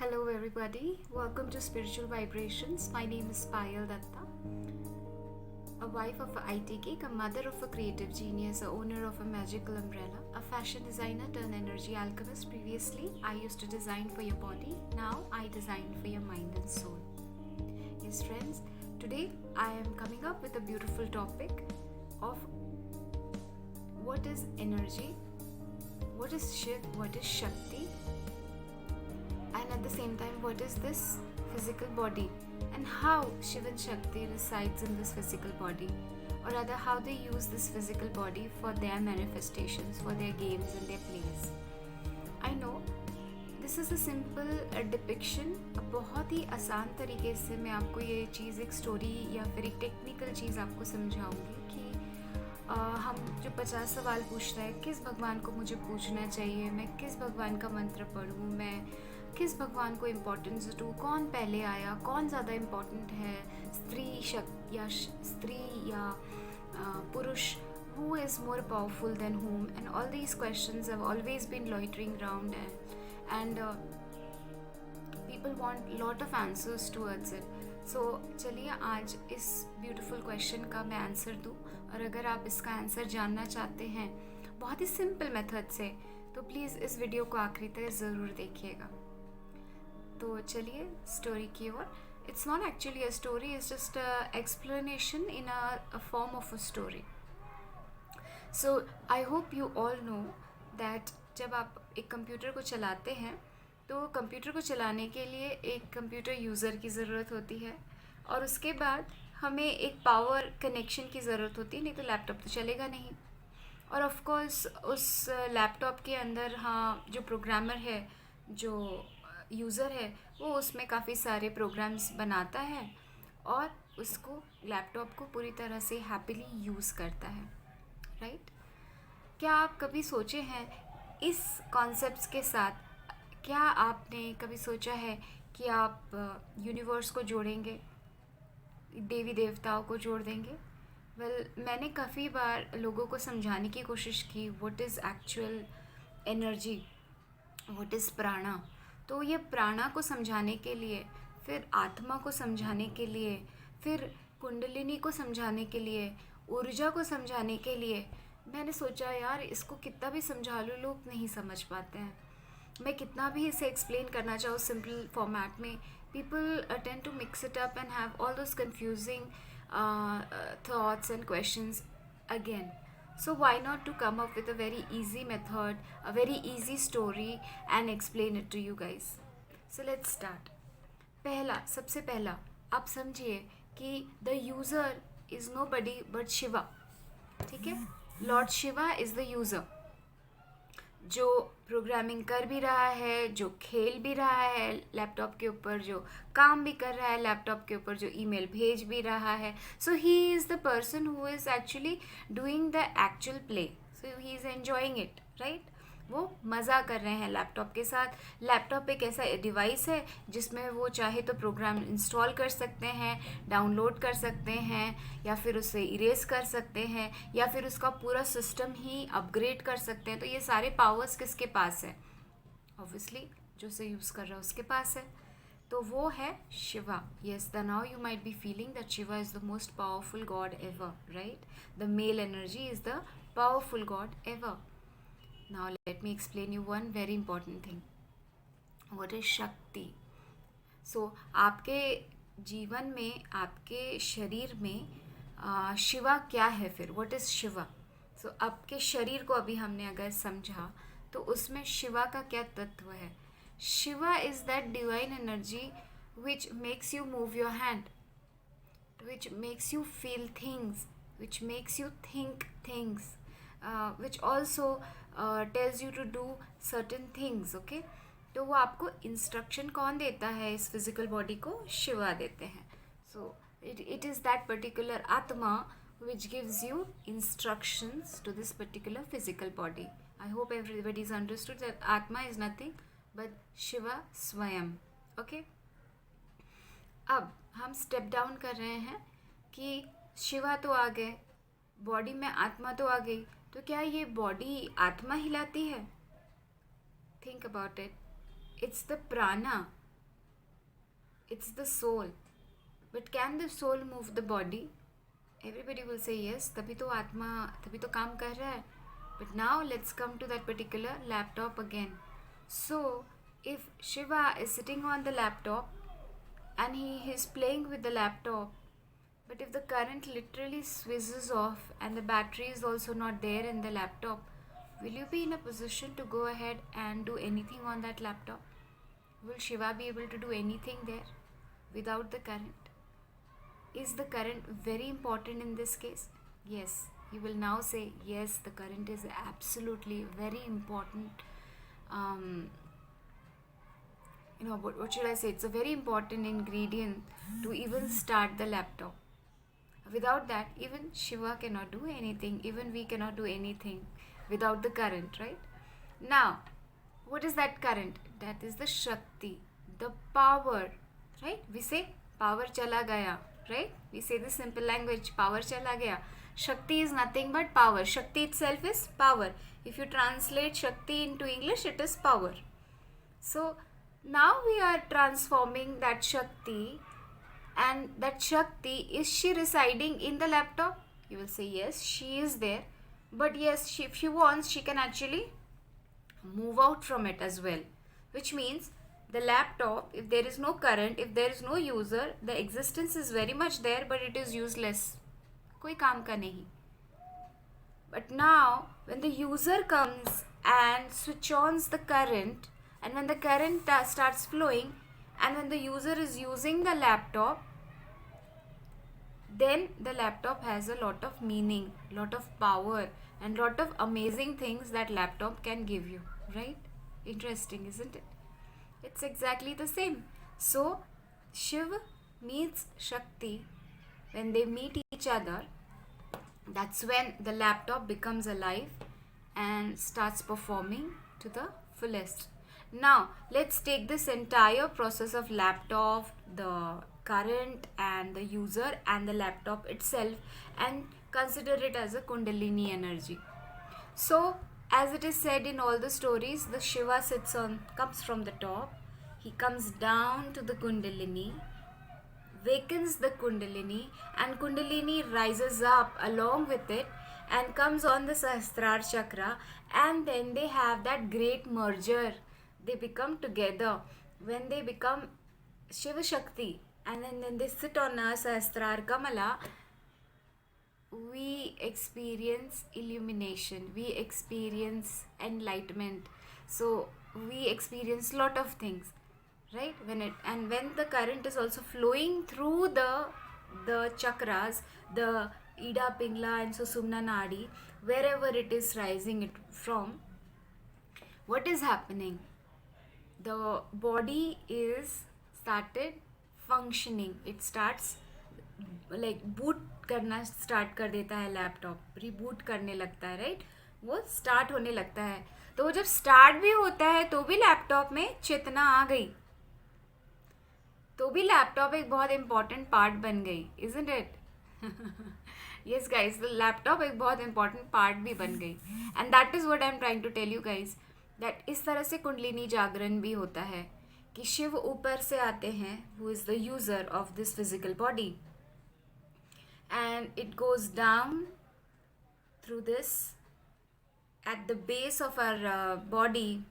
Hello, everybody. Welcome to Spiritual Vibrations. My name is Payal Datta, a wife of a IT geek, a mother of a creative genius, a owner of a magical umbrella, a fashion designer turned energy alchemist. Previously, I used to design for your body. Now, I design for your mind and soul. Yes, friends, today I am coming up with a beautiful topic of what is energy, what is Shiv, what is Shakti, and at the same time what is this physical body and how Shiv and Shakti resides in this physical body, or rather how they use this physical body for their manifestations, for their games and their plays. I know this is a simple depiction. बहुत ही आसान तरीके से मैं आपको ये चीज़ एक story या फिर एक टेक्निकल चीज़ आपको समझाऊंगी कि हम जो 50 सवाल पूछते हैं, किस भगवान को मुझे पूछना चाहिए, मैं किस भगवान का मंत्र पढ़ूँ, मैं किस भगवान को इम्पोर्टेंस दूँ, कौन पहले आया, कौन ज़्यादा इम्पोर्टेंट है, स्त्री या पुरुष, who is more powerful than whom, and all these questions have always been loitering around and people want lot of answers towards it. So चलिए आज इस ब्यूटीफुल क्वेश्चन का मैं आंसर दूँ, और अगर आप इसका आंसर जानना चाहते हैं बहुत ही सिंपल मेथड से, तो प्लीज़ इस वीडियो को आखिरी तक ज़रूर देखिएगा. तो चलिए स्टोरी की ओर. It's not actually a story, it's just a explanation in a form of a story. So I hope you all know that जब आप एक कंप्यूटर को चलाते हैं तो कंप्यूटर को चलाने के लिए एक कंप्यूटर यूज़र की ज़रूरत होती है, और उसके बाद हमें एक पावर कनेक्शन की ज़रूरत होती है, नहीं तो लैपटॉप तो चलेगा नहीं. और ऑफ कोर्स उस लैपटॉप के अंदर जो प्रोग्रामर है, जो यूज़र है, वो उसमें काफ़ी सारे प्रोग्राम्स बनाता है और उसको लैपटॉप को पूरी तरह से हैप्पीली यूज़ करता है. राइट? क्या आप कभी सोचे हैं इस कॉन्सेप्ट्स के साथ, क्या आपने कभी सोचा है कि आप यूनिवर्स को जोड़ेंगे, देवी देवताओं को जोड़ देंगे? मैंने काफ़ी बार लोगों को समझाने की कोशिश की what is actual energy, what is प्राणा. तो ये प्राणा को समझाने के लिए, फिर आत्मा को समझाने के लिए, फिर कुंडलिनी को समझाने के लिए, ऊर्जा को समझाने के लिए मैंने सोचा यार इसको कितना भी समझा लो लोग नहीं समझ पाते हैं. मैं कितना भी इसे एक्सप्लेन करना चाहूँ सिंपल फॉर्मेट में, people tend to mix it up and have all those confusing thoughts and questions again. So why not to come up with a very easy method, a very easy story and explain it to you guys. So let's start. सबसे पहला आप समझिए कि the user is nobody but Shiva. ठीक है? Lord Shiva is the user, जो programming कर भी रहा है, जो खेल भी रहा है लैपटॉप के ऊपर, जो काम भी कर रहा है लैपटॉप के ऊपर, जो ईमेल भेज भी रहा है. So he is the person who is actually doing the actual play. So he is enjoying it. Right? वो मज़ा कर रहे हैं लैपटॉप के साथ. लैपटॉप एक ऐसा डिवाइस है जिसमें वो चाहे तो प्रोग्राम इंस्टॉल कर सकते हैं, डाउनलोड कर सकते हैं, या फिर उसे इरेज कर सकते हैं, या फिर उसका पूरा सिस्टम ही अपग्रेड कर सकते हैं. तो ये सारे पावर्स किसके पास है? ऑब्वियसली जो उसे यूज़ कर रहा है उसके पास है. तो वो है Shiva. Yes, the now you might be feeling that Shiva is the most powerful God ever. Right? The mail energy is the powerful God ever. Now let me explain you one very important thing. What is Shakti? So आपके जीवन में, आपके शरीर में शिवा क्या है फिर? What is Shiva? So आपके शरीर को अभी हमने अगर समझा तो उसमें शिवा का क्या तत्व है? Shiva is that divine energy which makes you move your hand, which makes you feel things, which makes you think things, which also tells you to do certain things. Okay? तो वो आपको इंस्ट्रक्शन कौन देता है इस फिजिकल बॉडी को? शिवा देते हैं. सो it is that particular atma which gives you instructions to this particular physical body. I hope everybody's understood that atma is nothing but Shiva स्वयं. Okay? अब हम स्टेप डाउन कर रहे हैं कि शिवा तो आ गए, बॉडी में आत्मा तो आ गई, तो क्या ये बॉडी आत्मा हिलाती है? Think about it. It's the प्राणा it's the soul. But can the soul move the body? Everybody will say yes, तभी तो आत्मा तभी तो काम कर रहा है. But now let's come to that particular laptop again. So if Shiva is sitting on the laptop and he is playing with the laptop, but if the current literally swizzes off and the battery is also not there in the laptop, will you be in a position to go ahead and do anything on that laptop? Will Shiva be able to do anything there without the current? Is the current very important in this case? Yes, you will now say yes, the current is absolutely very important. What should I say? It's a very important ingredient to even start the laptop. Without that, even Shiva cannot do anything, even we cannot do anything without the current, right? Now, what is that current? That is the Shakti, the power, right? We say power chala gaya, right? We say the simple language, power chala gaya. Shakti is nothing but power. Shakti itself is power. If you translate Shakti into English, it is power. So now we are transforming that Shakti, and that Shakti, is she residing in the laptop? You will say yes, she is there. But yes, if she wants, she can actually move out from it as well. Which means the laptop, if there is no current, if there is no user, the existence is very much there, but it is useless. कोई काम का नहीं. But now, when the user comes and switch on the current, and when the current starts flowing, and when the user is using the laptop, then the laptop has a lot of meaning, lot of power, and lot of amazing things that laptop can give you, right? Interesting, isn't it? It's exactly the same. So Shiv meets Shakti. When they meet each other, that's when the laptop becomes alive and starts performing to the fullest. Now let's take this entire process of laptop, the current and the user and the laptop itself, and consider it as a Kundalini energy. So as it is said in all the stories, the Shiva comes from the top, he comes down to the Kundalini, wakens the Kundalini, and Kundalini rises up along with it and comes on the Sahasrara chakra, and then they have that great merger. They become together when they become Shiva Shakti, and then they sit on a Sahasrara Kamala. We experience illumination, we experience enlightenment, so we experience lot of things, right? When the current is also flowing through the chakras, the Ida, Pingla and Susumna Nadi, wherever it is rising it from, what is happening? The body is started functioning. It starts like boot करना start कर देता है. Laptop reboot करने लगता है, right? वो start होने लगता है. तो वो जब स्टार्ट भी होता है तो भी लैपटॉप में चेतना आ गई, तो भी लैपटॉप एक बहुत इंपॉर्टेंट पार्ट बन गई, isn't it? Yes guys, the laptop एक बहुत इंपॉर्टेंट पार्ट भी बन गई. And that is what I am trying to tell you guys, that इस तरह से कुंडलिनी जागरण भी होता है कि शिव ऊपर से आते हैं, who is the user of this physical body, and it goes down through this at the base of our body.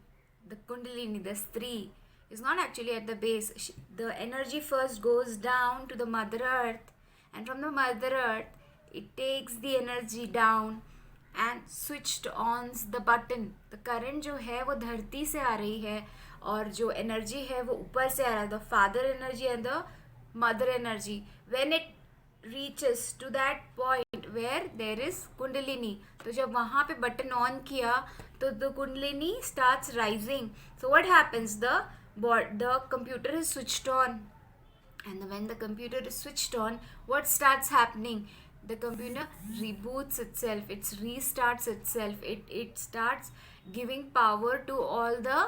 The Kundalini, the Stree, is not actually at the base. The energy first goes down to the Mother Earth, and from the Mother Earth it takes the energy down and switched on the button. The current जो है वो धरती से आ रही है, और जो energy है वो ऊपर से आ रहा है, the father energy and the mother energy. When it reaches to that point where there is Kundalini, तो जब वहाँ पे बटन ऑन किया तो the Kundalini starts rising. So what happens? The computer is switched on, and when the computer is switched on, what starts happening? The computer reboots itself, it restarts itself, it starts giving power to all the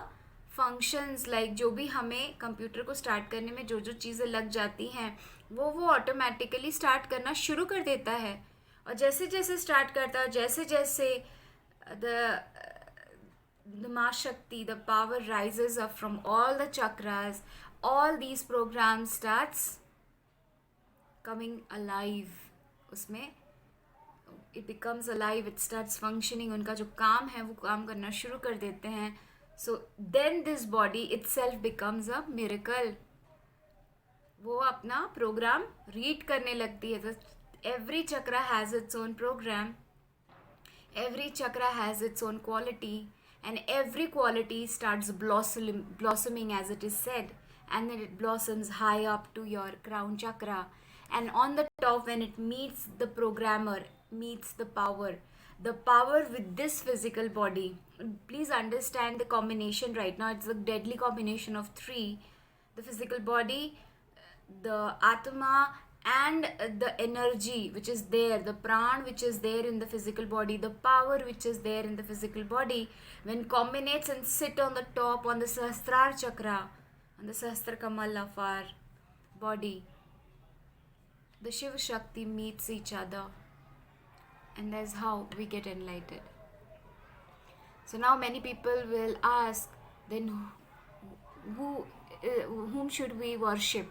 functions. Like जो भी हमें computer को start करने में जो जो चीज़ें लग जाती हैं वो ऑटोमेटिकली स्टार्ट करना शुरू कर देता है. और जैसे जैसे स्टार्ट करता है, जैसे जैसे the माँ शक्ति, the power rises up from all the chakras, all these programs starts coming alive. उसमें it becomes alive, it starts functioning, उनका जो काम है वो काम करना शुरू कर देते हैं. So then this body itself becomes a miracle. वो अपना प्रोग्राम रीड करने लगती है. तो every chakra has its own program, every chakra has its own quality, and every quality starts blossoming as it is said, and then it blossoms high up to your crown chakra, and on the top, when it meets the programmer, meets the power with this physical body. Please understand the combination right now. It's a deadly combination of three: the physical body, the atma, and the energy which is there, the pran which is there in the physical body, the power which is there in the physical body, when combinates and sit on the top, on the sahasrar chakra, on the sahasra kamal of our body, the Shiva Shakti meets each other, and that's how we get enlightened. So now many people will ask, then whom should we worship?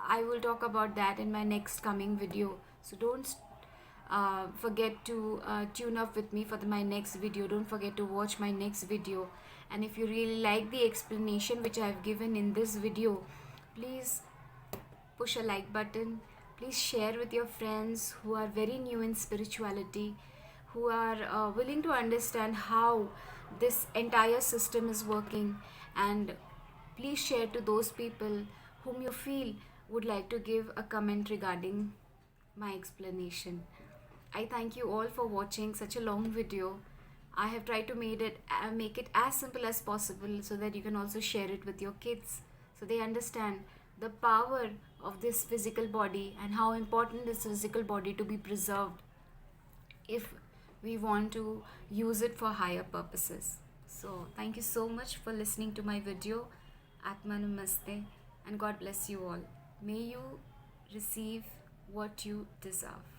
I will talk about that in my next coming video. So don't forget to tune up with me for my next video. Don't forget to watch my next video. And if you really like the explanation which I have given in this video, please push a like button. Please share with your friends who are very new in spirituality, who are willing to understand how this entire system is working, and please share to those people whom you feel would like to give a comment regarding my explanation. I thank you all for watching such a long video. I have tried to make it as simple as possible so that you can also share it with your kids, so they understand the power of this physical body and how important is physical body to be preserved if we want to use it for higher purposes. So thank you so much for listening to my video. Atma Namaste, and God bless you all. May you receive what you deserve.